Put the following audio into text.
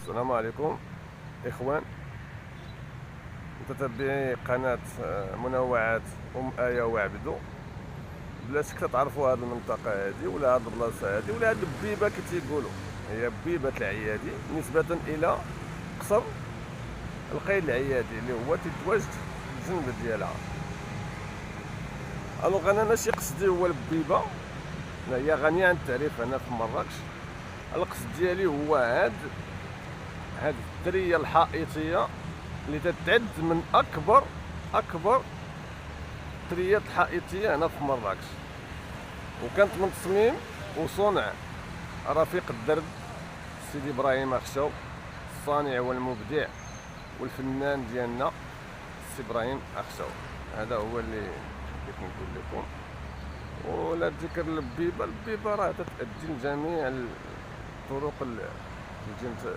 السلام عليكم إخوان متتبعي قناة منوعات آية وعبدو. بلا شك تعرفوا هذه المنطقة هذه ولا هذه البلاصة هذه ولا هذه البيبة كي تيقولوا، هي بيبة العيادي نسبة إلى قصر القايد العيادي اللي هو تتواجد الجنب ديالها. الوغ أنا ماشي قصدي هو البيبة، هي غنية عن التعريف هنا في مراكش. القصد ديالي هو هاد الدرية الحائطية اللي تتعد من أكبر دريات حائطية هنا في مراكش، وكانت من تصميم وصنع رفيق الدرب سيدي إبراهيم أخشو، الصانع والمبدع والفنان ديالنا سي إبراهيم أخشو. هذا هو اللي بغيت نقول لكم. ولا ذكر البيبة راه تتأدي لجميع الطرق اللي